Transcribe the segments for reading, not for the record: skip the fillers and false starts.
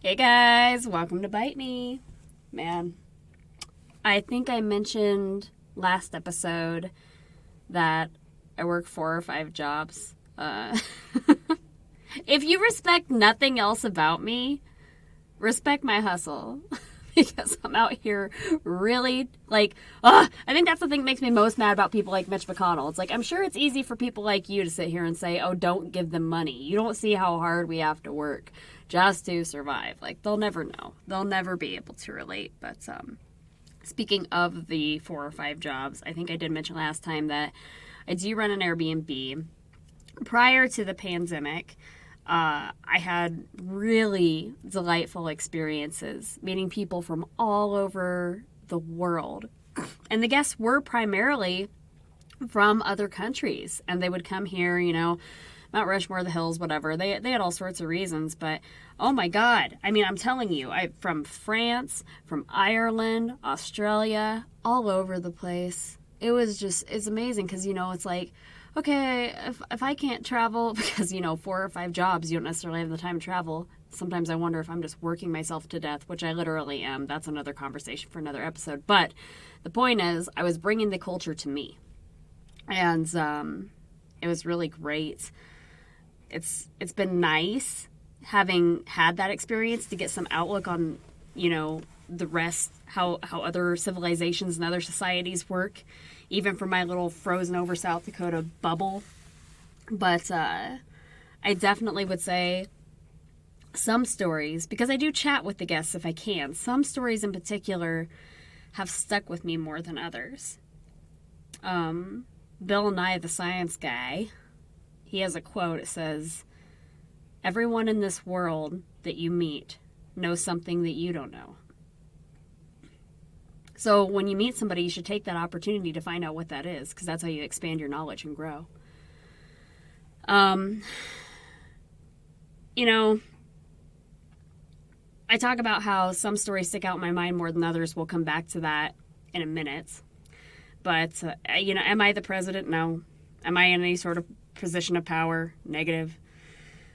Hey guys, welcome to Bite Me. Man, I think I mentioned last episode that I work 4 or 5 jobs. If you respect nothing else about me, respect my hustle. Because I'm out here really, I think that's the thing that makes me most mad about people like Mitch McConnell. It's like, I'm sure it's easy for people like you to sit here and say, oh, don't give them money. You don't see how hard we have to work just to survive. Like, they'll never know. They'll never be able to relate. But speaking of the 4 or 5 jobs, I think I did mention last time that I do run an AirBNB. Prior to the pandemic, I had really delightful experiences meeting people from all over the world. And the guests were primarily from other countries. And they would come here, Mount Rushmore, the hills, whatever. They had all sorts of reasons. But, oh my God. I mean, I'm telling you, from France, from Ireland, Australia, all over the place. It's amazing because, it's like, okay, if I can't travel, because, 4 or 5 jobs, you don't necessarily have the time to travel. Sometimes I wonder if I'm just working myself to death, which I literally am. That's another conversation for another episode. But the point is, I was bringing the culture to me. And it was really great. It's been nice having had that experience to get some outlook on, the rest, how other civilizations and other societies work, even from my little frozen over South Dakota bubble. But I definitely would say some stories, because I do chat with the guests if I can, some stories in particular have stuck with me more than others. Bill Nye, the science guy, he has a quote. It says, "Everyone in this world that you meet knows something that you don't know." So when you meet somebody, you should take that opportunity to find out what that is, because that's how you expand your knowledge and grow. I talk about how some stories stick out in my mind more than others. We'll come back to that in a minute. But, am I the president? No. Am I in any sort of position of power? Negative.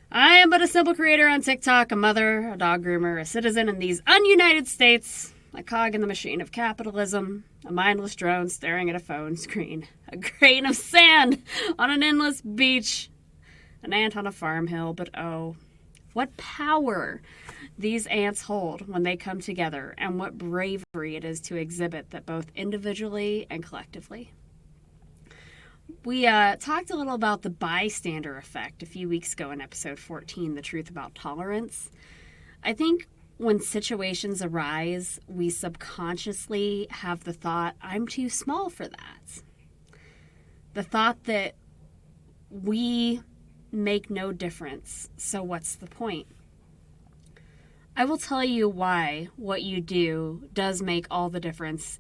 I am but a simple creator on TikTok, a mother, a dog groomer, a citizen in these ununited states, a cog in the machine of capitalism, a mindless drone staring at a phone screen, a grain of sand on an endless beach, an ant on a farm hill. But oh, what power these ants hold when they come together, and what bravery it is to exhibit that both individually and collectively. We talked a little about the bystander effect a few weeks ago in episode 14, The Truth About Tolerance. I think when situations arise, we subconsciously have the thought, I'm too small for that. The thought that we make no difference, so what's the point? I will tell you why what you do does make all the difference,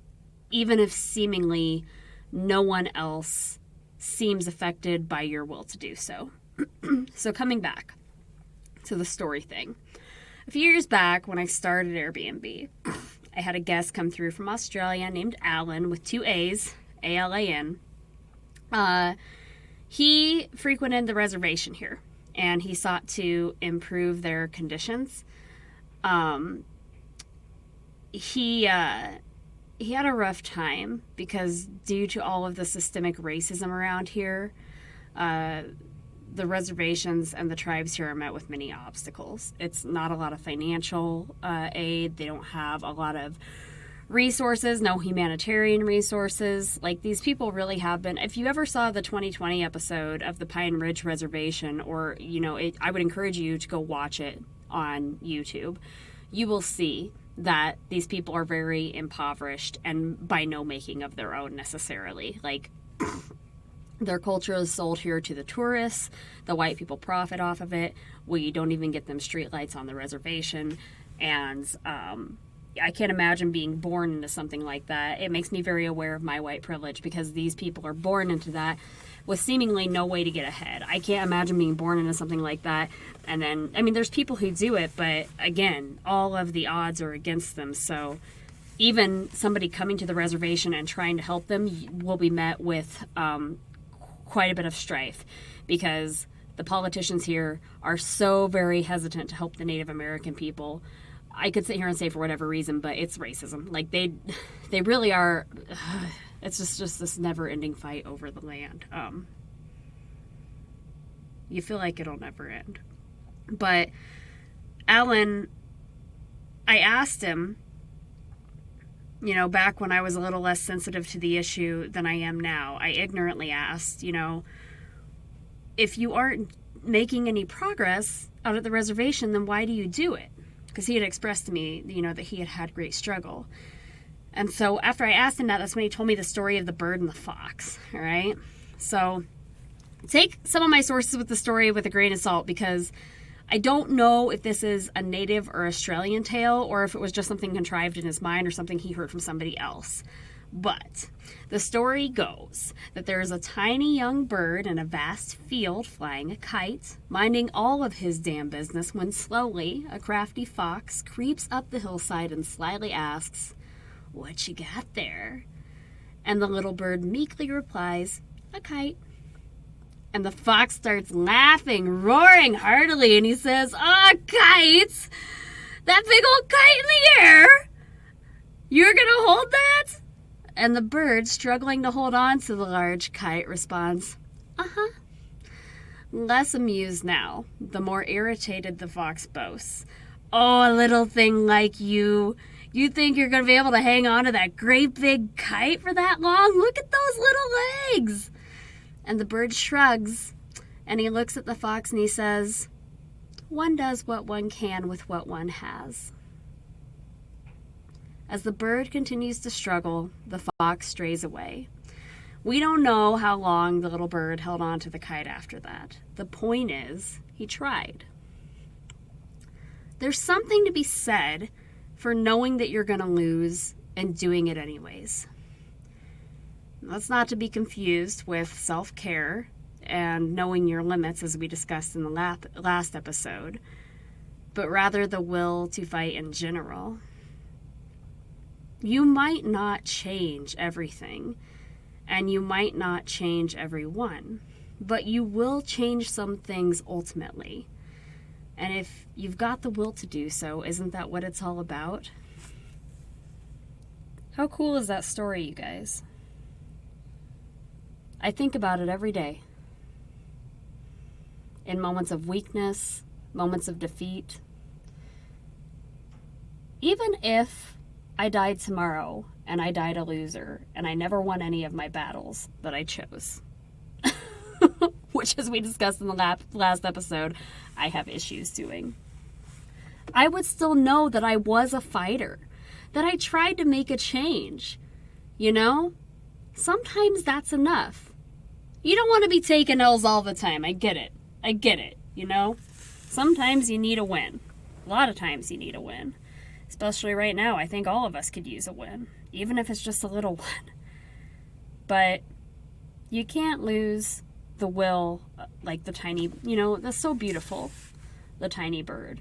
even if seemingly no one else seems affected by your will to do so. So coming back to the story thing. A few years back, when I started Airbnb, I had a guest come through from Australia named Alan with 2 A's, A-L-A-N. He frequented the reservation here, and he sought to improve their conditions. He had a rough time because due to all of the systemic racism around here, the reservations and the tribes here are met with many obstacles. It's not a lot of financial aid. They don't have a lot of resources, no humanitarian resources. Like, these people really have been. If you ever saw the 2020 episode of the Pine Ridge Reservation, or, I would encourage you to go watch it on YouTube, you will see that these people are very impoverished and by no making of their own necessarily. Like, their culture is sold here to the tourists. The white people profit off of it. We don't even get them streetlights on the reservation. And I can't imagine being born into something like that. It makes me very aware of my white privilege, because these people are born into that with seemingly no way to get ahead. I can't imagine being born into something like that. And then, there's people who do it, but again, all of the odds are against them. So even somebody coming to the reservation and trying to help them will be met with quite a bit of strife, because the politicians here are so very hesitant to help the Native American people. I could sit here and say for whatever reason, but it's racism. Like, they really are. It's just this never-ending fight over the land. You feel like it'll never end. But Alan, I asked him, you know, back when I was a little less sensitive to the issue than I am now, I ignorantly asked, you know, if you aren't making any progress out at the reservation, then why do you do it? Because he had expressed to me, you know, that he had great struggle. And so after I asked him that, that's when he told me the story of the bird and the fox, all right? So take some of my sources with the story with a grain of salt, because I don't know if this is a native or Australian tale, or if it was just something contrived in his mind or something he heard from somebody else. But the story goes that there is a tiny young bird in a vast field flying a kite, minding all of his damn business, when slowly a crafty fox creeps up the hillside and slyly asks, "What you got there?" And the little bird meekly replies, "A kite." And the fox starts laughing, roaring heartily, and he says, "Oh, kites! That big old kite in the air! You're gonna hold that?" And the bird, struggling to hold on to the large kite, responds, "Uh-huh." Less amused now, the more irritated the fox boasts, "Oh, a little thing like you. You think you're gonna be able to hang on to that great big kite for that long? Look at those little legs." And the bird shrugs, and he looks at the fox and he says, "One does what one can with what one has." As the bird continues to struggle, the fox strays away. We don't know how long the little bird held on to the kite after that. The point is, he tried. There's something to be said for knowing that you're going to lose and doing it anyways. That's not to be confused with self-care and knowing your limits, as we discussed in the last episode, but rather the will to fight in general. You might not change everything, and you might not change everyone, but you will change some things ultimately. And if you've got the will to do so, isn't that what it's all about? How cool is that story, you guys? I think about it every day. In moments of weakness, moments of defeat. Even if I died tomorrow and I died a loser and I never won any of my battles that I chose, which, as we discussed in the last episode, I have issues doing, I would still know that I was a fighter, that I tried to make a change. You know? Sometimes that's enough. You don't want to be taking L's all the time. I get it, you know? Sometimes you need a win. A lot of times you need a win. Especially right now, I think all of us could use a win, even if it's just a little one. But you can't lose the will, like the tiny, you know, that's so beautiful, the tiny bird.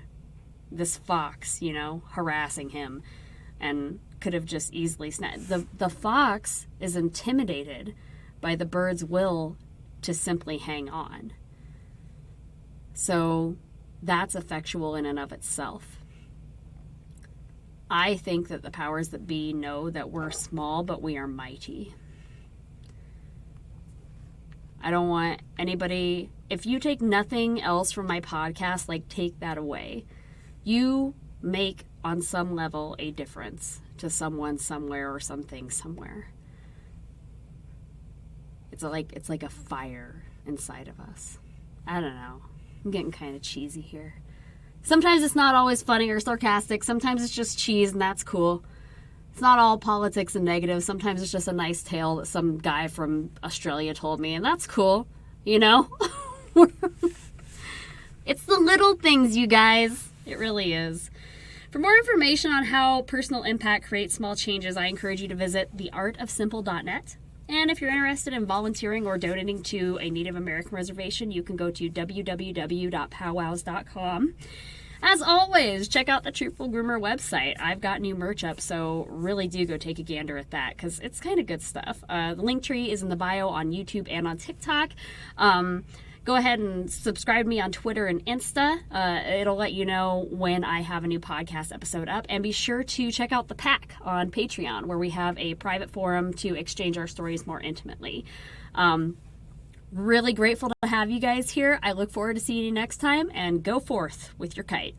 This fox, you know, harassing him, and could have just easily snapped. The fox is intimidated by the bird's will to simply hang on. So that's effectual in and of itself. I think that the powers that be know that we're small, but we are mighty. I don't want anybody, if you take nothing else from my podcast, like, take that away. You make, on some level, a difference to someone somewhere or something somewhere. It's like a fire inside of us. I don't know. I'm getting kind of cheesy here. Sometimes it's not always funny or sarcastic. Sometimes it's just cheese, and that's cool. It's not all politics and negative. Sometimes it's just a nice tale that some guy from Australia told me, and that's cool, you know? It's the little things, you guys. It really is. For more information on how personal impact creates small changes, I encourage you to visit theartofsimple.net. And if you're interested in volunteering or donating to a Native American reservation, you can go to www.powwows.com. As always, check out the Truthful Groomer website. I've got new merch up, so really do go take a gander at that, because it's kind of good stuff. The link tree is in the bio on YouTube and on TikTok. Go go ahead and subscribe to me on Twitter and Insta. It'll let you know when I have a new podcast episode up. And be sure to check out the Pack on Patreon, where we have a private forum to exchange our stories more intimately. Really grateful to have you guys here. I look forward to seeing you next time, and go forth with your kite.